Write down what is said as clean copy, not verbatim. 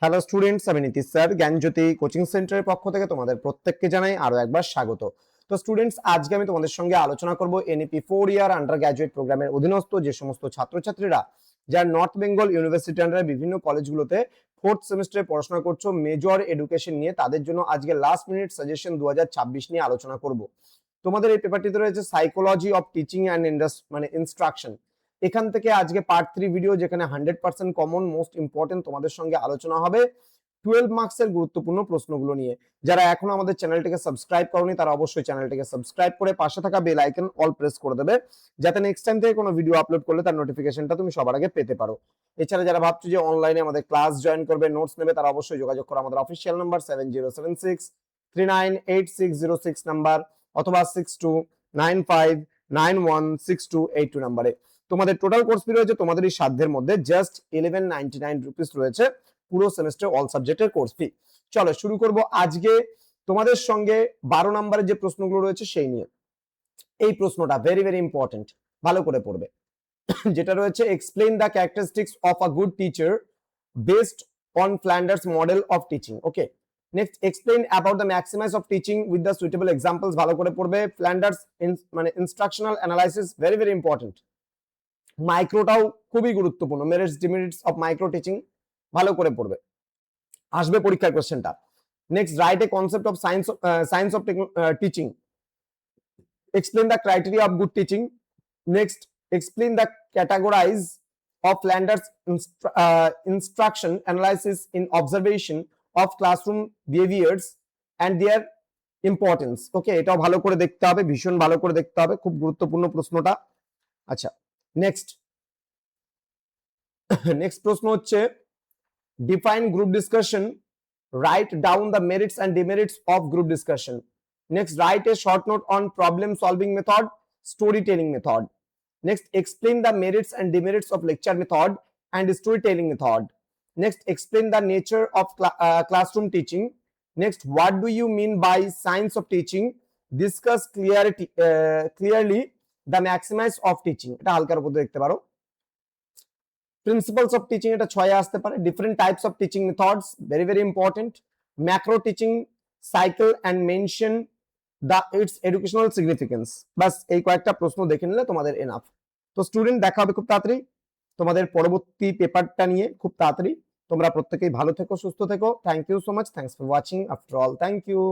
Hello students, আমি Nitish sir জ্ঞানজ্যোতি coaching সেন্টারের পক্ষ থেকে তোমাদের প্রত্যেককে জানাই আরো একবার স্বাগত। তো স্টুডেন্টস, আজকে আমি তোমাদের সঙ্গে আলোচনা করব এনইপি 4 ইয়ার আন্ডার গ্র্যাজুয়েট প্রোগ্রামের অধীনস্থ যে সমস্ত ছাত্রছাত্রীরা যারা নর্থ বেঙ্গল ইউনিভার্সিটি আন্ডারে বিভিন্ন কলেজগুলোতে ফোর্থ সেমিস্টারে পড়াশোনা করছো মেজর এডুকেশন নিয়ে, তাদের জন্য আজকে লাস্ট মিনিট সাজেশন 2026 নিয়ে আলোচনা করব। তোমাদের এই পেপারটিতে রয়েছে psychology of teaching and instruction. এখান থেকে আজকে পার্ট 3 ভিডিও, যেখানে 100% কমন মোস্ট ইম্পর্টেন্ট তোমাদের সঙ্গে আলোচনা হবে 12 মার্কসের গুরুত্বপূর্ণ প্রশ্নগুলো নিয়ে। যারা এখনো আমাদের চ্যানেলটিকে সাবস্ক্রাইব করনি তারা অবশ্যই চ্যানেলটিকে সাবস্ক্রাইব করে পাশে থাকা বেল আইকন অল প্রেস করে দেবে, যাতে নেক্সট টাইম থেকে কোনো ভিডিও আপলোড করলে তার নোটিফিকেশনটা তুমি সবার আগে পেতে পারো। এছাড়া যারা ভাবছো যে অনলাইনে আমাদের ক্লাস জয়েন করবে, নোটস নেবে, তারা অবশ্যই যোগাযোগ করো আমাদের অফিসিয়াল নাম্বার 7076398606 নাম্বার অথবা 6295916282 নাম্বারে। তোমাদের টোটাল কোর্স ফি রয়েছে তোমাদের এই সাধ্যের মধ্যে জাস্ট 1199 রুপিস রয়েছে পুরো সেমিস্টার অল সাবজেক্টের কোর্স ফি। চলো শুরু করব আজকে তোমাদের সঙ্গে 12 নম্বরের যে প্রশ্নগুলো রয়েছে সেই নিয়ে। এই প্রশ্নটা ভেরি ভেরি ইম্পর্টেন্ট, ভালো করে পড়বে। যেটা রয়েছে explain the characteristics of a good teacher based on Flanders model of teaching. Okay, next explain about the maximize of teaching with the suitable examples. ভালো করে পড়বে। ফ্ল্যান্ডার্স মানে instructional analysis, very very important. মাইক্রোটাও খুবই গুরুত্বপূর্ণ, merits demerits of micro teaching, ভালো করে পড়বে, আসবে পরীক্ষার কোশ্চেনটা। Next write a concept of science of teaching, explain the criteria of good teaching. Next explain the categorise of Flanders instruction analysis in observation of classroom behaviors and their importance. ওকে, এটাও ভালো করে দেখতে হবে, ভীষণ ভালো করে দেখতে হবে, খুব গুরুত্বপূর্ণ প্রশ্নটা। আচ্ছা, নেক্সট প্রশ্ন হচ্ছে define group discussion, write down the merits and demerits of group discussion. Next write a short note on problem solving method, story telling method. Next explain the merits and demerits of lecture method and story telling method. Next explain the nature of classroom teaching. Next, what do you mean by science of teaching? Discuss clearly the maximize of teaching. এটা হালকার উপর দেখতে পারো। Principles of teaching, এটা 6 আসতে পারে। Different types of teaching methods, very very important. Macro teaching cycle and mention the its educational significance. বাস এই কয়েকটা প্রশ্ন দেখে নিলে তোমাদের এনাফ। তো স্টুডেন্ট, দেখা হবে খুব তাড়াতাড়ি তোমাদের পরবর্তী পেপারটা নিয়ে, খুব তাড়াতাড়ি। তোমরা প্রত্যেকেই ভালো থেকো, সুস্থ থেকো। Thank you so much, thanks for watching after all, thank you.